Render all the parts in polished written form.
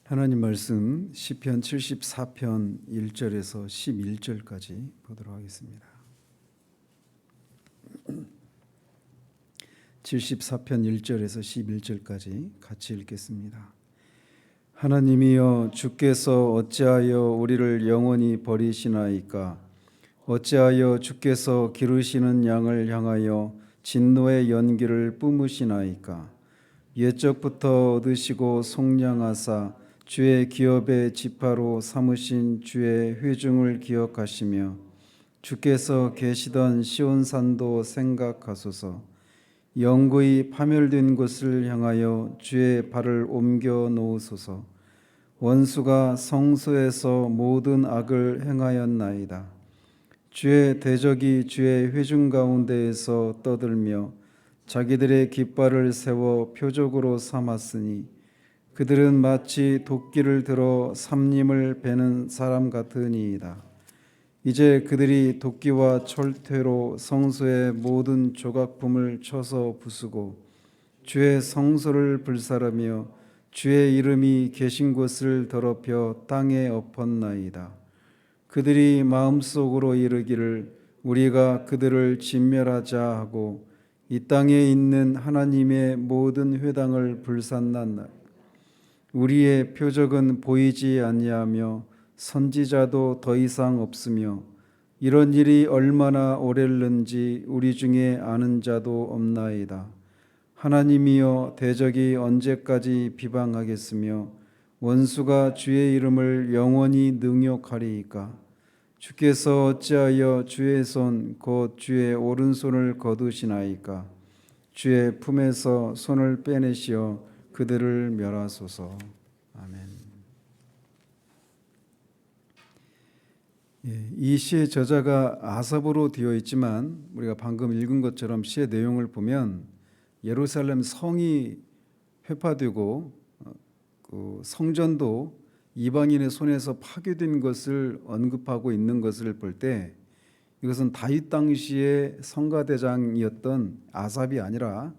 하나님 말씀 시편 74편 1절에서 11절까지 보도록 하겠습니다. 74편 1절에서 11절까지 같이 읽겠습니다. 하나님이여, 주께서 어찌하여 우리를 영원히 버리시나이까? 어찌하여 주께서 기르시는 양을 향하여 진노의 연기를 뿜으시나이까? 옛적부터 얻으시고 속량하사 주의 기업의 지파로 삼으신 주의 회중을 기억하시며 주께서 계시던 시온산도 생각하소서. 영구히 파멸된 곳을 향하여 주의 발을 옮겨 놓으소서. 원수가 성소에서 모든 악을 행하였나이다. 주의 대적이 주의 회중 가운데에서 떠들며 자기들의 깃발을 세워 표적으로 삼았으니 그들은 마치 도끼를 들어 삼림을 베는 사람 같으니이다. 이제 그들이 도끼와 철퇴로 성소의 모든 조각품을 쳐서 부수고 주의 성소를 불사르며 주의 이름이 계신 곳을 더럽혀 땅에 엎었나이다. 그들이 마음속으로 이르기를 우리가 그들을 진멸하자 하고 이 땅에 있는 하나님의 모든 회당을 불살랐나이다. 우리의 표적은 보이지 아니하며 선지자도 더 이상 없으며 이런 일이 얼마나 오랬는지 우리 중에 아는 자도 없나이다. 하나님이여, 대적이 언제까지 비방하겠으며 원수가 주의 이름을 영원히 능욕하리이까? 주께서 어찌하여 주의 손 곧 주의 오른손을 거두시나이까? 주의 품에서 손을 빼내시어 그들을 멸하소서. 아멘. 이 시의 저자가 아삽으로 되어 있지만 우리가 방금 읽은 것처럼 시의 내용을 보면 예루살렘 성이 회파되고 그 성전도 이방인의 손에서 파괴된 것을 언급하고 있는 것을 볼 때 이것은 다윗 당시의 성가대장이었던 아삽이 아니라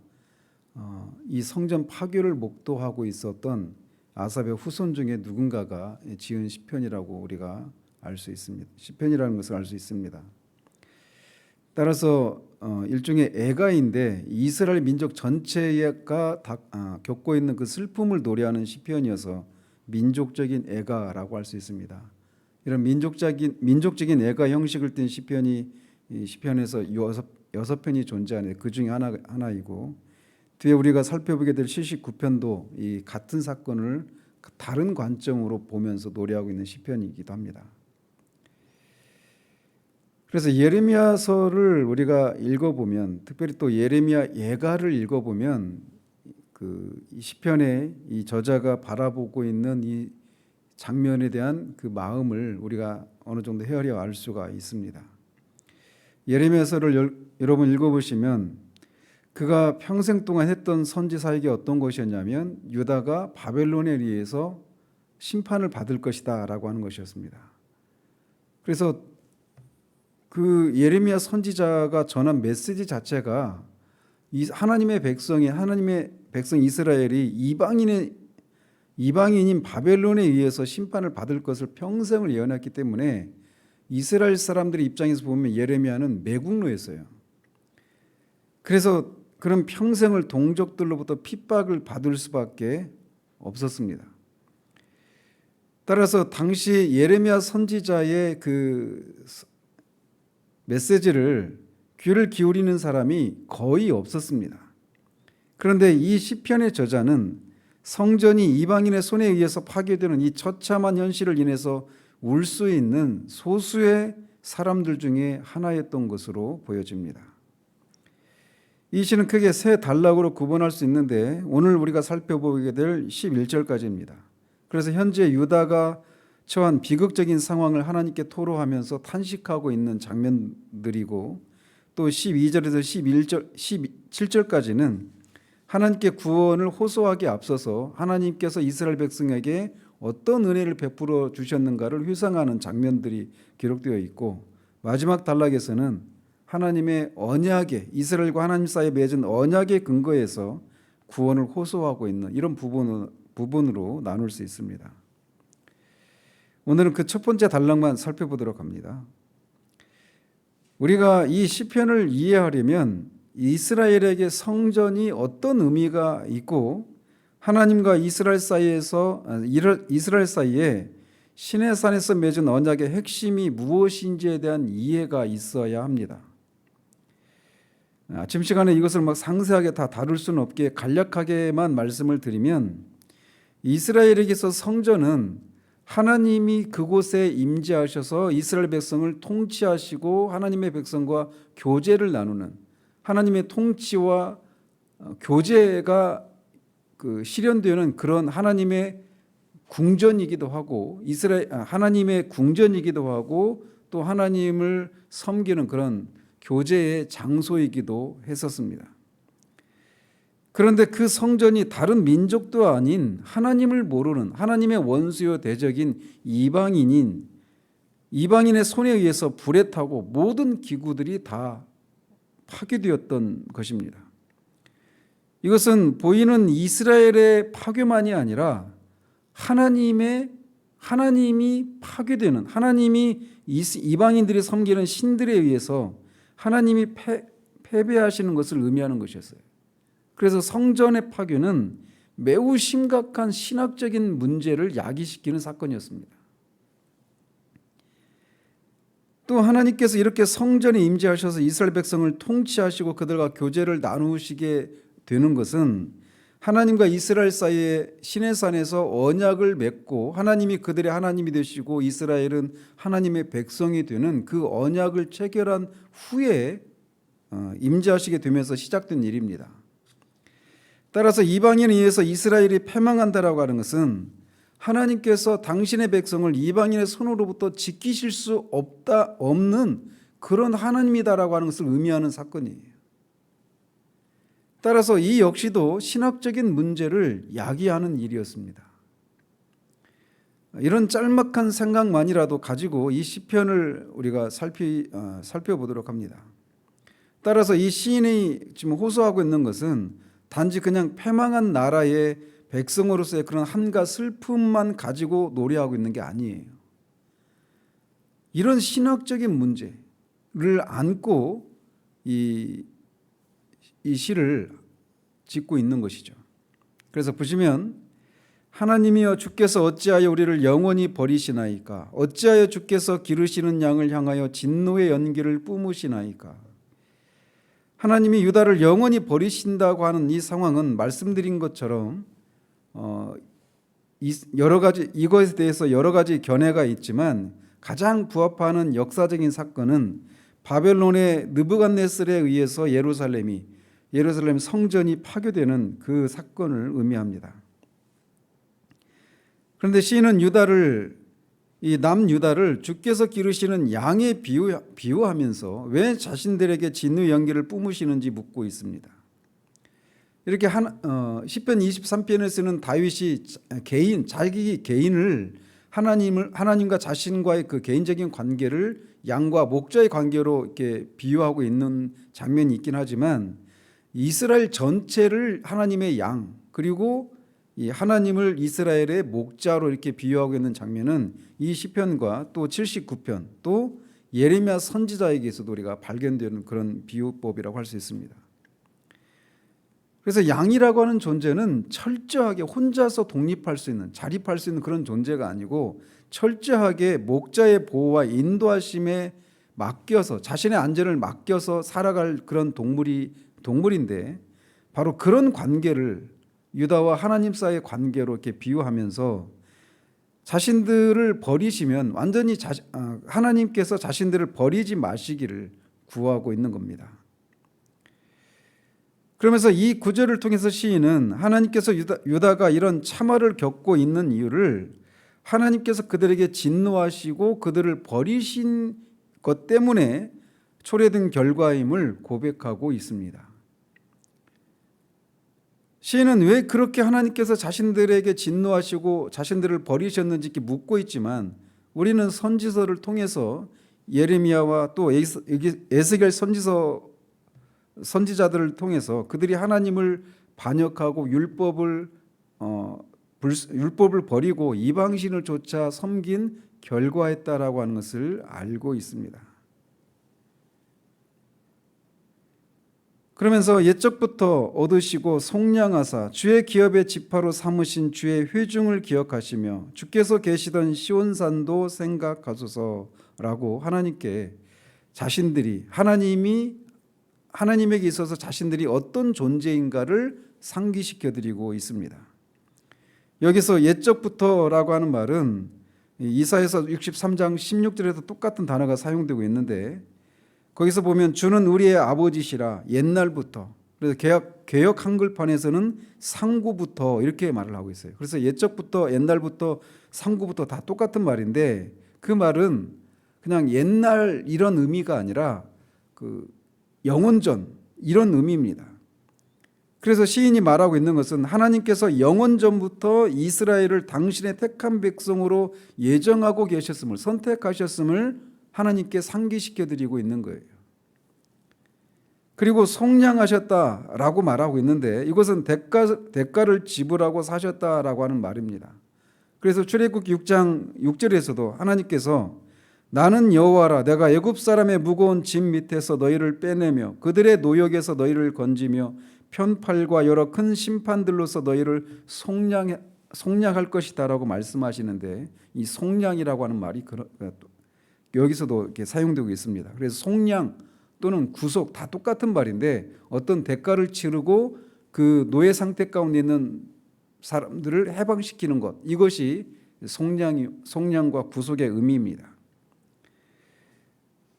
이 성전 파괴를 목도하고 있었던 아삽의 후손 중에 누군가가 지은 시편이라고 우리가 알 수 있습니다. 시편이라는 것을 알 수 있습니다. 따라서 일종의 애가인데 이스라엘 민족 전체가 겪고 있는 그 슬픔을 노래하는 시편이어서 민족적인 애가라고 할 수 있습니다. 이런 민족적인 애가 형식을 띈 시편이 이 시편에서 여섯 편이 존재하는데 그 중에 하나이고 뒤에 우리가 살펴보게 될 79편도 이 같은 사건을 다른 관점으로 보면서 노래하고 있는 시편이기도 합니다. 그래서 예레미야서를 우리가 읽어보면, 특별히 또 예레미야 예가를 읽어보면 이 시편의 이 저자가 바라보고 있는 이 장면에 대한 그 마음을 우리가 어느 정도 헤아려 알 수가 있습니다. 예레미야서를 여러분 읽어보시면 그가 평생 동안 했던 선지사에게 어떤 것이었냐면 유다가 바벨론에 의해서 심판을 받을 것이다 라고 하는 것이었습니다. 그래서 그 예레미야 선지자가 전한 메시지 자체가 하나님의 백성 이스라엘이 이방인인 바벨론에 의해서 심판을 받을 것을 평생을 예언했기 때문에 이스라엘 사람들의 입장에서 보면 예레미야는 매국노였어요. 그래서 그런 평생을 동족들로부터 핍박을 받을 수밖에 없었습니다. 따라서 당시 예레미야 선지자의 그 메시지를 귀를 기울이는 사람이 거의 없었습니다. 그런데 이 시편의 저자는 성전이 이방인의 손에 의해서 파괴되는 이 처참한 현실을 인해서 울 수 있는 소수의 사람들 중에 하나였던 것으로 보여집니다. 이 시는 크게 세 단락으로 구분할 수 있는데 오늘 우리가 살펴보게 될 11절까지입니다. 그래서 현재 유다가 처한 비극적인 상황을 하나님께 토로하면서 탄식하고 있는 장면들이고 또 12절에서 17절까지는 하나님께 구원을 호소하기에 앞서서 하나님께서 이스라엘 백성에게 어떤 은혜를 베풀어 주셨는가를 회상하는 장면들이 기록되어 있고 마지막 단락에서는 하나님의 언약에 이스라엘과 하나님 사이에 맺은 언약의 근거에서 구원을 호소하고 있는 이런 부분으로 나눌 수 있습니다. 오늘은 그 첫 번째 단락만 살펴보도록 합니다. 우리가 이 시편을 이해하려면 이스라엘에게 성전이 어떤 의미가 있고 하나님과 이스라엘 사이에 시내산에서 맺은 언약의 핵심이 무엇인지에 대한 이해가 있어야 합니다. 아침 시간에 이것을 상세하게 다 다룰 수는 없기에 간략하게만 말씀을 드리면 이스라엘에게서 성전은 하나님이 그곳에 임재하셔서 이스라엘 백성을 통치하시고 하나님의 백성과 교제를 나누는 하나님의 통치와 교제가 실현되는 그런 하나님의 궁전이기도 하고 하나님의 궁전이기도 하고 또 하나님을 섬기는 그런 교제의 장소이기도 했었습니다. 그런데 그 성전이 다른 민족도 아닌 하나님을 모르는 하나님의 원수요 대적인 이방인의 손에 의해서 불에 타고 모든 기구들이 다 파괴되었던 것입니다. 이것은 보이는 이스라엘의 파괴만이 아니라 하나님이 파괴되는 하나님이 이방인들이 섬기는 신들에 의해서 하나님이 패배하시는 것을 의미하는 것이었어요. 그래서 성전의 파괴는 매우 심각한 신학적인 문제를 야기시키는 사건이었습니다. 또 하나님께서 이렇게 성전에 임재하셔서 이스라엘 백성을 통치하시고 그들과 교제를 나누시게 되는 것은 하나님과 이스라엘 사이에 시내산에서 언약을 맺고 하나님이 그들의 하나님이 되시고 이스라엘은 하나님의 백성이 되는 그 언약을 체결한 후에 임재하시게 되면서 시작된 일입니다. 따라서 이방인에 의해서 이스라엘이 패망한다라고 하는 것은 하나님께서 당신의 백성을 이방인의 손으로부터 지키실 수 없는 그런 하나님이다라고 하는 것을 의미하는 사건이에요. 따라서 이 역시도 신학적인 문제를 야기하는 일이었습니다. 이런 짤막한 생각만이라도 가지고 이 시편을 우리가 살펴보도록 합니다. 따라서 이 시인이 지금 호소하고 있는 것은 단지 그냥 패망한 나라의 백성으로서의 그런 한가 슬픔만 가지고 노래하고 있는 게 아니에요. 이런 신학적인 문제를 안고 이 시를 짓고 있는 것이죠. 그래서 보시면 하나님이여 주께서 어찌하여 우리를 영원히 버리시나이까? 어찌하여 주께서 기르시는 양을 향하여 진노의 연기를 뿜으시나이까? 하나님이 유다를 영원히 버리신다고 하는 이 상황은 말씀드린 것처럼 이것에 대해서 여러 가지 견해가 있지만 가장 부합하는 역사적인 사건은 바벨론의 느부갓네살에 의해서 예루살렘 성전이 파괴되는 그 사건을 의미합니다. 그런데 시인은 이 남유다를 주께서 기르시는 양에 비유하면서 왜 자신들에게 진노의 연기를 뿜으시는지 묻고 있습니다. 이렇게 시편 23편에서는 다윗이 자기 개인을 하나님과 자신과의 그 개인적인 관계를 양과 목자의 관계로 이렇게 비유하고 있는 장면이 있긴 하지만 이스라엘 전체를 하나님의 양 그리고 이 하나님을 이스라엘의 목자로 이렇게 비유하고 있는 장면은 이 시편과 또 79편 또 예레미야 선지자에게서도 우리가 발견되는 그런 비유법이라고 할 수 있습니다. 그래서 양이라고 하는 존재는 철저하게 혼자서 자립할 수 있는 그런 존재가 아니고 철저하게 목자의 보호와 인도하심에 맡겨서 자신의 안전을 맡겨서 살아갈 그런 동물인데 바로 그런 관계를 유다와 하나님 사이의 관계로 이렇게 비유하면서 자신들을 버리시면 완전히 하나님께서 자신들을 버리지 마시기를 구하고 있는 겁니다. 그러면서 이 구절을 통해서 시인은 하나님께서 유다가 이런 참화를 겪고 있는 이유를 하나님께서 그들에게 진노하시고 그들을 버리신 것 때문에 초래된 결과임을 고백하고 있습니다. 시인은 왜 그렇게 하나님께서 자신들에게 진노하시고 자신들을 버리셨는지 이렇게 묻고 있지만 우리는 선지서를 통해서 예레미야와 또 에스겔 선지자들을 통해서 그들이 하나님을 반역하고 율법을 율법을 버리고 이방신을 쫓아 섬긴 결과였다라고 하는 것을 알고 있습니다. 그러면서 옛적부터 얻으시고 속량하사 주의 기업의 지파로 삼으신 주의 회중을 기억하시며 주께서 계시던 시온산도 생각하소서라고 하나님께 자신들이 하나님에게 있어서 자신들이 어떤 존재인가를 상기시켜 드리고 있습니다. 여기서 옛적부터라고 하는 말은 이사야서 63장 16절에도 똑같은 단어가 사용되고 있는데, 거기서 보면 주는 우리의 아버지시라 옛날부터, 그래서 개역 한글판에서는 상구부터 이렇게 말을 하고 있어요. 그래서 옛적부터, 옛날부터, 상구부터 다 똑같은 말인데, 그 말은 그냥 옛날 이런 의미가 아니라 그 영원전 이런 의미입니다. 그래서 시인이 말하고 있는 것은 하나님께서 영원전부터 이스라엘을 당신의 택한 백성으로 예정하고 계셨음을, 선택하셨음을 하나님께 상기시켜 드리고 있는 거예요. 그리고 속량하셨다라고 말하고 있는데, 이것은 대가를 지불하고 사셨다라고 하는 말입니다. 그래서 출애굽 6장 6절에서도 하나님께서 나는 여호와라, 내가 애굽 사람의 무거운 짐 밑에서 너희를 빼내며 그들의 노역에서 너희를 건지며 편팔과 여러 큰 심판들로서 너희를 속량할 것이다라고 말씀하시는데, 이 속량이라고 하는 말이 여기서도 이렇게 사용되고 있습니다. 그래서 속량 또는 구속 다 똑같은 말인데, 어떤 대가를 치르고 그 노예 상태 가운데 있는 사람들을 해방시키는 것, 이것이 속량과 구속의 의미입니다.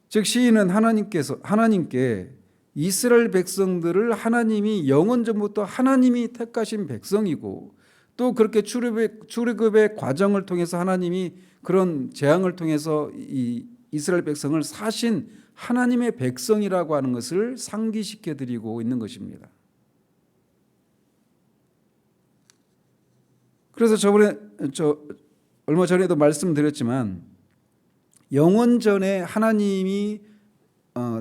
즉 시인은 하나님께 이스라엘 백성들을 하나님이 영원전부터 하나님이 택하신 백성이고, 또 그렇게 출애굽의 과정을 통해서 하나님이 그런 재앙을 통해서 이 이스라엘 백성을 사신 하나님의 백성이라고 하는 것을 상기시켜 드리고 있는 것입니다. 그래서 얼마 전에도 말씀드렸지만, 영원전에 하나님이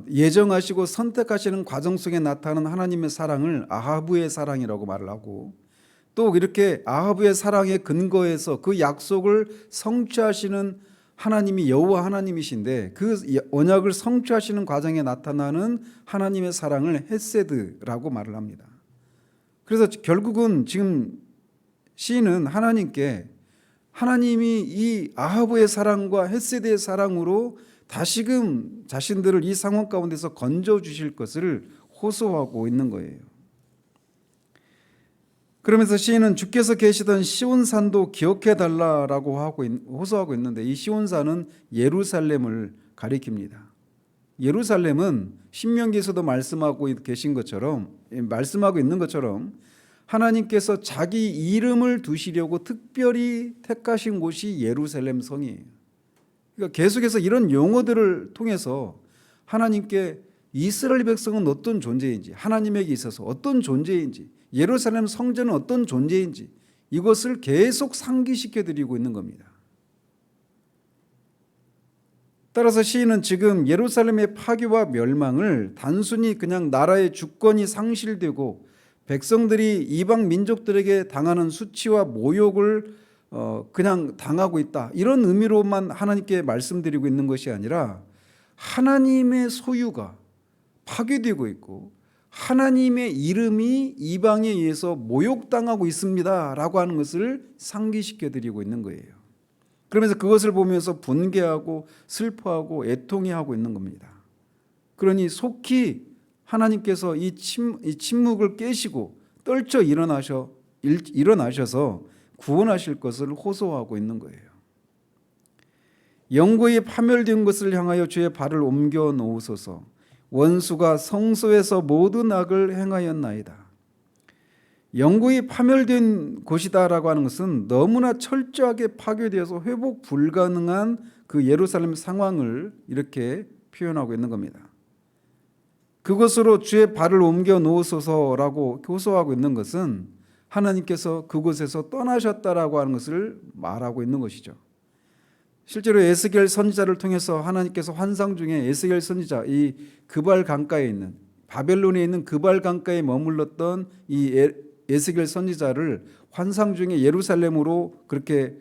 예정하시고 선택하시는 과정 속에 나타나는 하나님의 사랑을 아하브의 사랑이라고 말을 하고, 또 이렇게 아하브의 사랑의 근거에서 그 약속을 성취하시는 하나님이 여호와 하나님이신데, 그 언약을 성취하시는 과정에 나타나는 하나님의 사랑을 헤세드라고 말을 합니다. 그래서 결국은 지금 시인은 하나님이 이 아하브의 사랑과 헤세드의 사랑으로 다시금 자신들을 이 상황 가운데서 건져 주실 것을 호소하고 있는 거예요. 그러면서 시인은 주께서 계시던 시온산도 기억해 달라라고 호소하고 있는데, 이 시온산은 예루살렘을 가리킵니다. 예루살렘은 신명기에서도 말씀하고 있는 것처럼 하나님께서 자기 이름을 두시려고 특별히 택하신 곳이 예루살렘 성이에요. 그러니까 계속해서 이런 용어들을 통해서 하나님께 이스라엘 백성은 어떤 존재인지, 하나님에게 있어서 어떤 존재인지, 예루살렘 성전은 어떤 존재인지, 이것을 계속 상기시켜 드리고 있는 겁니다. 따라서 시인은 지금 예루살렘의 파괴와 멸망을 단순히 그냥 나라의 주권이 상실되고 백성들이 이방 민족들에게 당하는 수치와 모욕을 그냥 당하고 있다, 이런 의미로만 하나님께 말씀드리고 있는 것이 아니라, 하나님의 소유가 파괴되고 있고 하나님의 이름이 이방에 의해서 모욕당하고 있습니다 라고 하는 것을 상기시켜 드리고 있는 거예요. 그러면서 그것을 보면서 분개하고 슬퍼하고 애통해하고 있는 겁니다. 그러니 속히 하나님께서 이 침묵을 깨시고 떨쳐 일어나셔서 구원하실 것을 호소하고 있는 거예요. 영구히 파멸된 것을 향하여 주의 발을 옮겨 놓으소서. 원수가 성소에서 모든 악을 행하였나이다. 영구히 파멸된 곳이다라고 하는 것은 너무나 철저하게 파괴되어서 회복 불가능한 그 예루살렘 상황을 이렇게 표현하고 있는 겁니다. 그것으로 주의 발을 옮겨 놓으소서라고 호소하고 있는 것은 하나님께서 그곳에서 떠나셨다라고 하는 것을 말하고 있는 것이죠. 실제로 에스겔 선지자를 통해서 하나님께서 환상 중에 에스겔 선지자, 이 그발 강가에 있는, 바벨론에 있는 그발 강가에 머물렀던 이 에스겔 선지자를 환상 중에 예루살렘으로 그렇게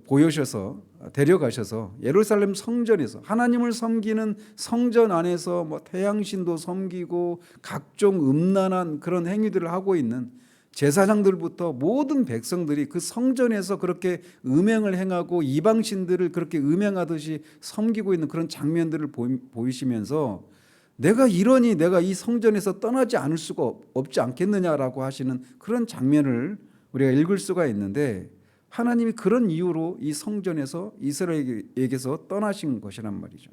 보여셔서 데려가셔서 예루살렘 성전에서 하나님을 섬기는 성전 안에서 뭐 태양신도 섬기고 각종 음란한 그런 행위들을 하고 있는 제사장들부터 모든 백성들이 그 성전에서 그렇게 음행을 행하고 이방신들을 그렇게 음행하듯이 섬기고 있는 그런 장면들을 보이시면서 내가 이러니 내가 이 성전에서 떠나지 않을 수가 없지 않겠느냐라고 하시는 그런 장면을 우리가 읽을 수가 있는데, 하나님이 그런 이유로 이 성전에서 이스라엘에게서 떠나신 것이란 말이죠.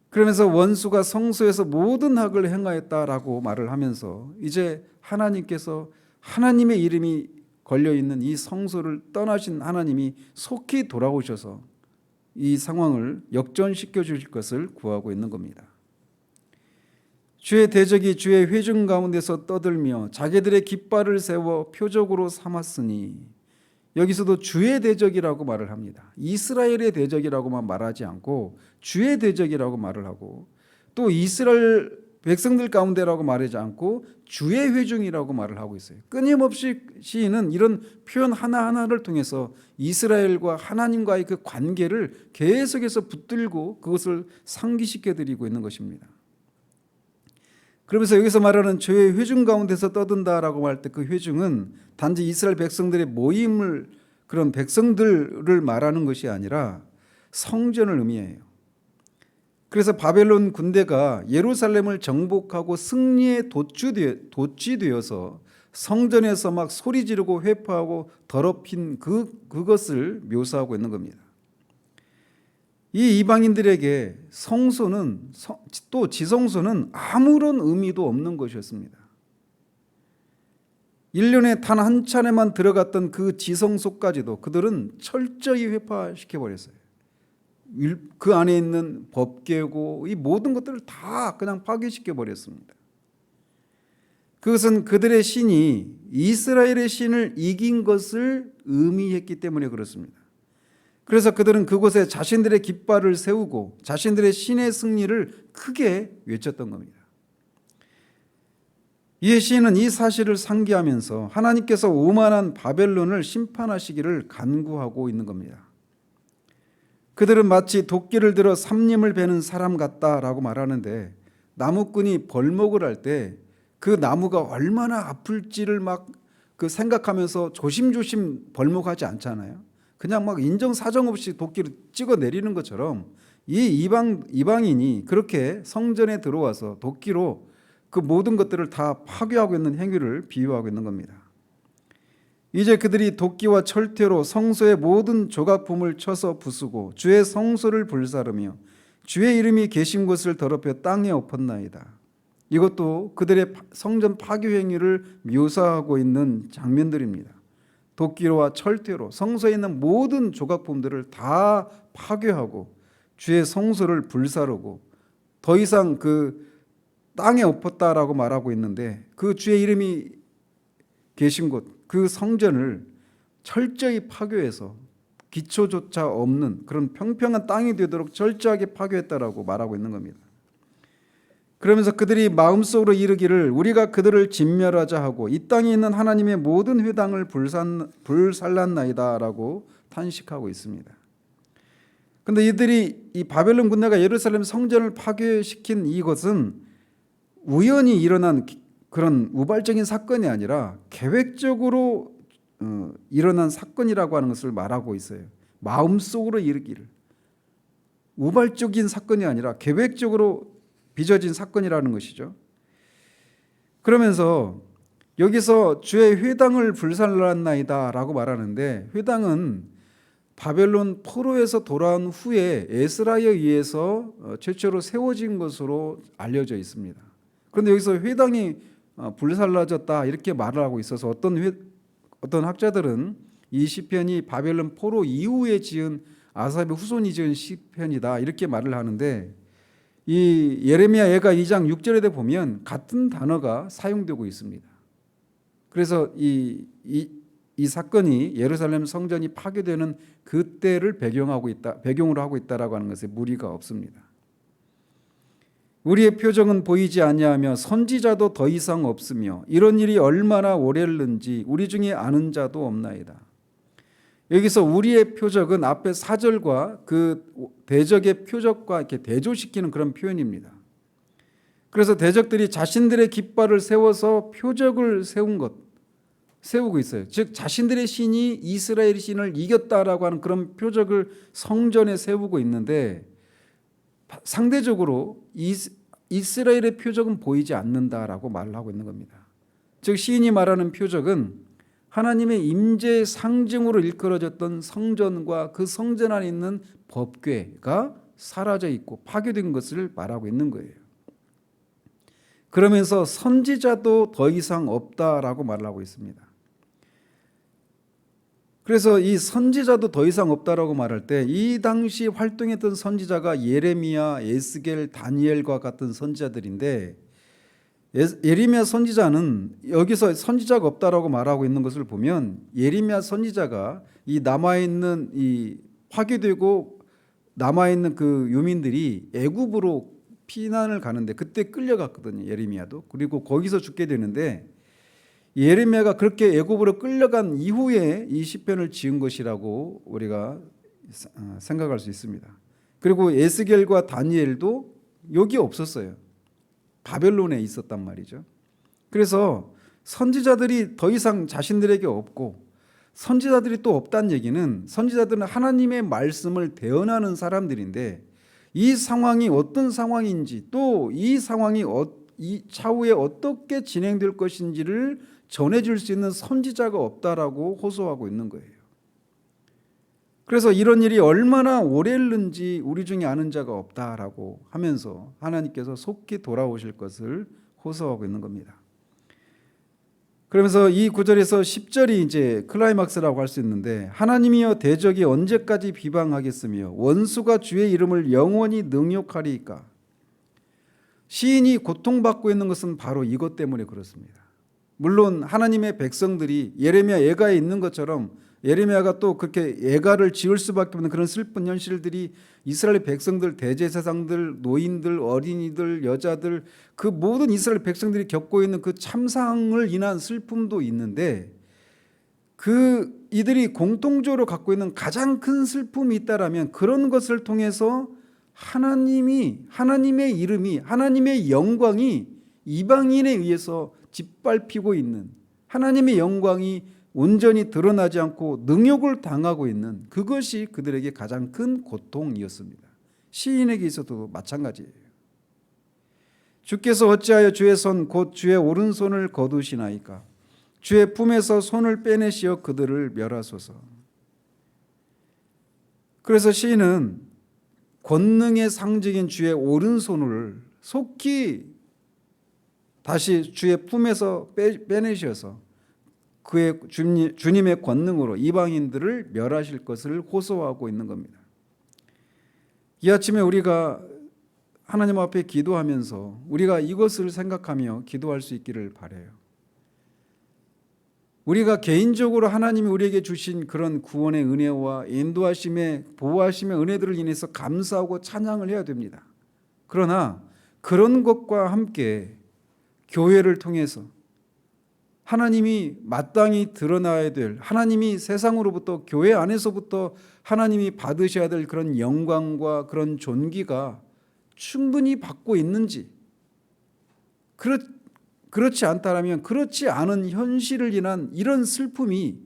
그러면서 원수가 성소에서 모든 악을 행하였다라고 말을 하면서 이제 하나님께서 하나님의 이름이 걸려있는 이 성소를 떠나신 하나님이 속히 돌아오셔서 이 상황을 역전시켜 주실 것을 구하고 있는 겁니다. 주의 대적이 주의 회중 가운데서 떠들며 자기들의 깃발을 세워 표적으로 삼았으니, 여기서도 주의 대적이라고 말을 합니다. 이스라엘의 대적이라고만 말하지 않고 주의 대적이라고 말을 하고, 또 이스라엘 백성들 가운데라고 말하지 않고 주의 회중이라고 말을 하고 있어요. 끊임없이 시인은 이런 표현 하나하나를 통해서 이스라엘과 하나님과의 그 관계를 계속해서 붙들고 그것을 상기시켜 드리고 있는 것입니다. 그러면서 여기서 말하는 주의 회중 가운데서 떠든다라고 할 때 그 회중은 단지 이스라엘 백성들의 모임을, 그런 백성들을 말하는 것이 아니라 성전을 의미해요. 그래서 바벨론 군대가 예루살렘을 정복하고 승리에 도취되어서 성전에서 막 소리 지르고 회포하고 더럽힌 그것을 묘사하고 있는 겁니다. 이 이방인들에게 성소는, 또 지성소는 아무런 의미도 없는 것이었습니다. 1년에 단 한 차례만 들어갔던 그 지성소까지도 그들은 철저히 회파시켜버렸어요. 그 안에 있는 법궤고 이 모든 것들을 다 그냥 파괴시켜버렸습니다. 그것은 그들의 신이 이스라엘의 신을 이긴 것을 의미했기 때문에 그렇습니다. 그래서 그들은 그곳에 자신들의 깃발을 세우고 자신들의 신의 승리를 크게 외쳤던 겁니다. 이에 시인은 이 사실을 상기하면서 하나님께서 오만한 바벨론을 심판하시기를 간구하고 있는 겁니다. 그들은 마치 도끼를 들어 삼림을 베는 사람 같다라고 말하는데, 나무꾼이 벌목을 할 때 그 나무가 얼마나 아플지를 막 그 생각하면서 조심조심 벌목하지 않잖아요. 그냥 막 인정사정 없이 도끼를 찍어 내리는 것처럼 이 이방인이 그렇게 성전에 들어와서 도끼로 그 모든 것들을 다 파괴하고 있는 행위를 비유하고 있는 겁니다. 이제 그들이 도끼와 철퇴로 성소의 모든 조각품을 쳐서 부수고 주의 성소를 불사르며 주의 이름이 계신 곳을 더럽혀 땅에 엎었나이다. 이것도 그들의 성전 파괴 행위를 묘사하고 있는 장면들입니다. 도끼와 철퇴로 성소에 있는 모든 조각품들을 다 파괴하고 주의 성소를 불사르고 더 이상 그 땅에 엎었다라고 말하고 있는데, 그 주의 이름이 계신 곳, 그 성전을 철저히 파괴해서 기초조차 없는 그런 평평한 땅이 되도록 철저하게 파괴했다라고 말하고 있는 겁니다. 그러면서 그들이 마음속으로 이르기를 우리가 그들을 진멸하자 하고 이 땅에 있는 하나님의 모든 회당을 불살랐나이다라고 탄식하고 있습니다. 그런데 이들이, 이 바벨론 군대가 예루살렘 성전을 파괴시킨 이것은 우연히 일어난 그런 우발적인 사건이 아니라 계획적으로 일어난 사건이라고 하는 것을 말하고 있어요. 마음속으로 이르기를, 우발적인 사건이 아니라 계획적으로 빚어진 사건이라는 것이죠. 그러면서 여기서 주의 회당을 불살랐나이다 라고 말하는데, 회당은 바벨론 포로에서 돌아온 후에 에스라에 의해서 최초로 세워진 것으로 알려져 있습니다. 그런데 여기서 회당이 불살라졌다 이렇게 말을 하고 있어서 어떤 학자들은 이 시편이 바벨론 포로 이후에 지은 아삽의 후손이 지은 시편이다 이렇게 말을 하는데, 이 예레미야 예가 2장 6절에 보면 같은 단어가 사용되고 있습니다. 그래서 이 사건이 예루살렘 성전이 파괴되는 그때를 배경으로 하고 있다라고 하는 것에 무리가 없습니다. 우리의 표적은 보이지 아니하며 선지자도 더 이상 없으며 이런 일이 얼마나 오래는지 우리 중에 아는 자도 없나이다. 여기서 우리의 표적은 앞에 4절과 그 대적의 표적과 이렇게 대조시키는 그런 표현입니다. 그래서 대적들이 자신들의 깃발을 세워서 표적을 세우고 있어요. 즉 자신들의 신이 이스라엘 신을 이겼다라고 하는 그런 표적을 성전에 세우고 있는데, 상대적으로 이스라엘의 표적은 보이지 않는다라고 말을 하고 있는 겁니다. 즉 시인이 말하는 표적은 하나님의 임재의 상징으로 일컬어졌던 성전과 그 성전 안에 있는 법궤가 사라져 있고 파괴된 것을 말하고 있는 거예요. 그러면서 선지자도 더 이상 없다라고 말을 하고 있습니다. 그래서 이 선지자도 더 이상 없다라고 말할 때 이 당시 활동했던 선지자가 예레미야, 에스겔, 다니엘과 같은 선지자들인데, 예레미야 선지자는 여기서 선지자가 없다라고 말하고 있는 것을 보면 예레미야 선지자가 이 남아있는 이 파괴되고 남아있는 그 유민들이 애굽으로 피난을 가는데 그때 끌려갔거든요. 예레미야도. 그리고 거기서 죽게 되는데 예레미야가 그렇게 애굽으로 끌려간 이후에 이 시편을 지은 것이라고 우리가 생각할 수 있습니다. 그리고 에스겔과 다니엘도 여기 없었어요. 바벨론에 있었단 말이죠. 그래서 선지자들이 더 이상 자신들에게 없고, 선지자들이 또 없다는 얘기는 선지자들은 하나님의 말씀을 대언하는 사람들인데 이 상황이 어떤 상황인지, 또 이 상황이 이 차후에 어떻게 진행될 것인지를 전해줄 수 있는 선지자가 없다라고 호소하고 있는 거예요. 그래서 이런 일이 얼마나 오래는지 우리 중에 아는 자가 없다라고 하면서 하나님께서 속히 돌아오실 것을 호소하고 있는 겁니다. 그러면서 이 9절에서 10절이 이제 클라이막스라고 할 수 있는데, 하나님이여 대적이 언제까지 비방하겠으며 원수가 주의 이름을 영원히 능욕하리이까. 시인이 고통받고 있는 것은 바로 이것 때문에 그렇습니다. 물론 하나님의 백성들이 예레미야 예가에 있는 것처럼 예레미야가 또 그렇게 예가를 지을 수밖에 없는 그런 슬픈 현실들이 이스라엘 백성들, 대제사장들, 노인들, 어린이들, 여자들, 그 모든 이스라엘 백성들이 겪고 있는 그 참상을 인한 슬픔도 있는데, 그 이들이 공통적으로 갖고 있는 가장 큰 슬픔이 있다라면 그런 것을 통해서 하나님의 이름이, 하나님의 영광이 이방인에 의해서 짓밟히고 있는, 하나님의 영광이 온전히 드러나지 않고 능욕을 당하고 있는 그것이 그들에게 가장 큰 고통이었습니다. 시인에게 있어도 마찬가지예요. 주께서 어찌하여 주의 손 곧 주의 오른손을 거두시나이까. 주의 품에서 손을 빼내시어 그들을 멸하소서. 그래서 시인은 권능의 상징인 주의 오른손을 속히 다시 주의 품에서 빼내셔서 그의 주님의 권능으로 이방인들을 멸하실 것을 호소하고 있는 겁니다. 이 아침에 우리가 하나님 앞에 기도하면서 우리가 이것을 생각하며 기도할 수 있기를 바라요. 우리가 개인적으로 하나님이 우리에게 주신 그런 구원의 은혜와 인도하심의 보호하심의 은혜들을 인해서 감사하고 찬양을 해야 됩니다. 그러나 그런 것과 함께 교회를 통해서 하나님이 마땅히 드러나야 될, 하나님이 세상으로부터, 교회 안에서부터 하나님이 받으셔야 될 그런 영광과 그런 존귀가 충분히 받고 있는지, 그렇지 않다면 그렇지 않은 현실을 인한 이런 슬픔이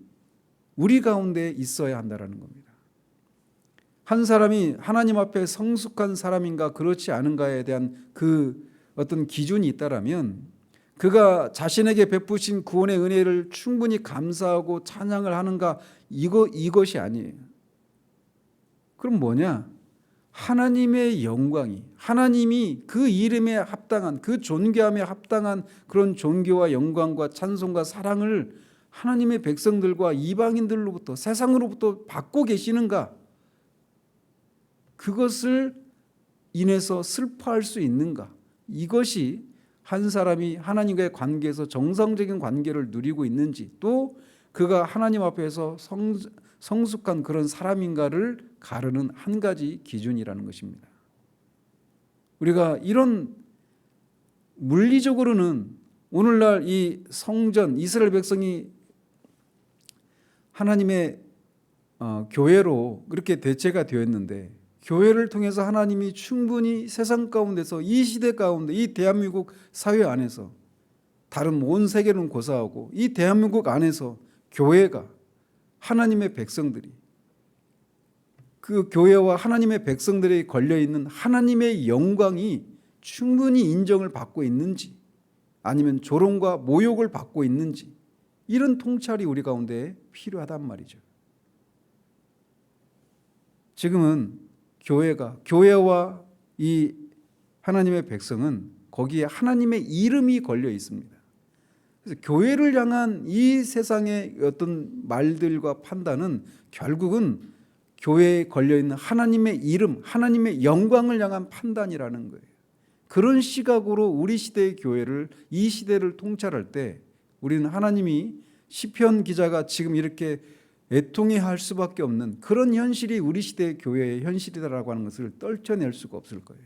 우리 가운데 있어야 한다는 겁니다. 한 사람이 하나님 앞에 성숙한 사람인가 그렇지 않은가에 대한 그 어떤 기준이 있다면 그가 자신에게 베푸신 구원의 은혜를 충분히 감사하고 찬양을 하는가, 이것이 아니에요. 그럼 뭐냐? 하나님의 영광이, 하나님이 그 이름에 합당한, 그 존귀함에 합당한 그런 존귀와 영광과 찬송과 사랑을 하나님의 백성들과 이방인들로부터, 세상으로부터 받고 계시는가? 그것을 인해서 슬퍼할 수 있는가? 이것이 한 사람이 하나님과의 관계에서 정상적인 관계를 누리고 있는지, 또 그가 하나님 앞에서 성숙한 그런 사람인가를 가르는 한 가지 기준이라는 것입니다. 우리가 이런 물리적으로는 오늘날 이 성전 이스라엘 백성이 하나님의 교회로 그렇게 대체가 되었는데, 교회를 통해서 하나님이 충분히 세상 가운데서 이 시대 가운데 이 대한민국 사회 안에서 다른 온 세계는 고사하고 이 대한민국 안에서 교회가 하나님의 백성들이 그 교회와 하나님의 백성들에 걸려있는 하나님의 영광이 충분히 인정을 받고 있는지 아니면 조롱과 모욕을 받고 있는지 이런 통찰이 우리 가운데 필요하단 말이죠. 지금은 교회와 이 하나님의 백성은 거기에 하나님의 이름이 걸려 있습니다. 그래서 교회를 향한 이 세상의 어떤 말들과 판단은 결국은 교회에 걸려있는 하나님의 이름, 하나님의 영광을 향한 판단이라는 거예요. 그런 시각으로 우리 시대의 교회를, 이 시대를 통찰할 때 우리는 하나님이 시편 기자가 지금 이렇게 애통해할 수밖에 없는 그런 현실이 우리 시대의 교회의 현실이다라고 하는 것을 떨쳐낼 수가 없을 거예요.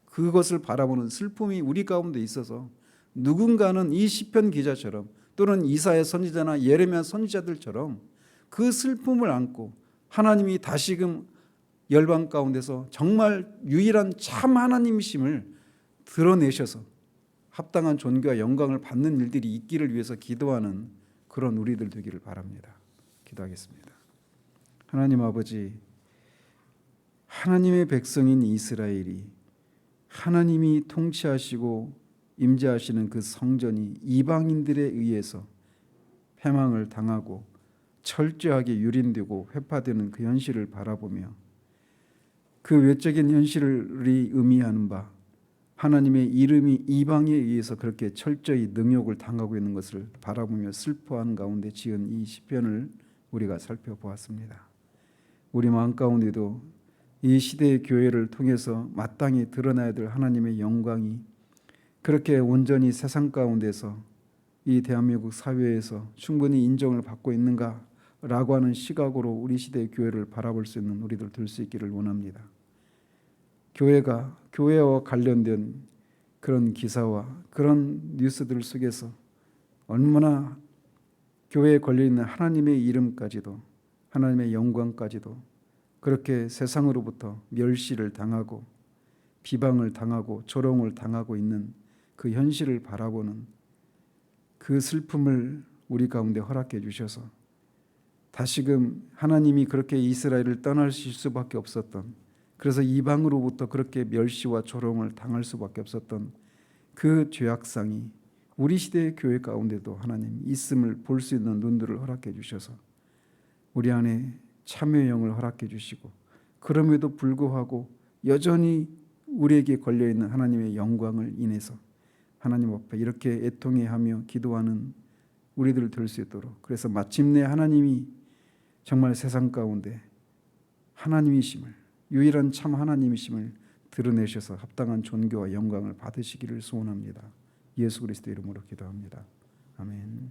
그것을 바라보는 슬픔이 우리 가운데 있어서 누군가는 이 시편 기자처럼 또는 이사야 선지자나 예레미야 선지자들처럼 그 슬픔을 안고 하나님이 다시금 열방 가운데서 정말 유일한 참 하나님이심을 드러내셔서 합당한 존귀와 영광을 받는 일들이 있기를 위해서 기도하는 그런 우리들 되기를 바랍니다. 기도하겠습니다. 하나님 아버지, 하나님의 백성인 이스라엘이 하나님이 통치하시고 임재하시는 그 성전이 이방인들에 의해서 패망을 당하고 철저하게 유린되고 회파되는 그 현실을 바라보며 그 외적인 현실이 의미하는 바 하나님의 이름이 이방에 의해서 그렇게 철저히 능욕을 당하고 있는 것을 바라보며 슬퍼하는 가운데 지은 이 시편을 우리가 살펴보았습니다. 우리 마음 가운데도 이 시대의 교회를 통해서 마땅히 드러나야 될 하나님의 영광이 그렇게 온전히 세상 가운데서 이 대한민국 사회에서 충분히 인정을 받고 있는가라고 하는 시각으로 우리 시대의 교회를 바라볼 수 있는 우리들 될 수 있기를 원합니다. 교회와 관련된 그런 기사와 그런 뉴스들 속에서 얼마나 교회에 걸려있는 하나님의 이름까지도 하나님의 영광까지도 그렇게 세상으로부터 멸시를 당하고 비방을 당하고 조롱을 당하고 있는 그 현실을 바라보는 그 슬픔을 우리 가운데 허락해 주셔서 다시금 하나님이 그렇게 이스라엘을 떠나실 수밖에 없었던, 그래서 이방으로부터 그렇게 멸시와 조롱을 당할 수밖에 없었던 그 죄악상이 우리 시대의 교회 가운데도 하나님 있음을 볼 수 있는 눈들을 허락해 주셔서 우리 안에 참회의 영을 허락해 주시고 그럼에도 불구하고 여전히 우리에게 걸려있는 하나님의 영광을 인해서 하나님 앞에 이렇게 애통해하며 기도하는 우리들 될 수 있도록, 그래서 마침내 하나님이 정말 세상 가운데 하나님이심을, 유일한 참 하나님이심을 드러내셔서 합당한 존귀와 영광을 받으시기를 소원합니다. 예수 그리스도 이름으로 기도합니다. 아멘.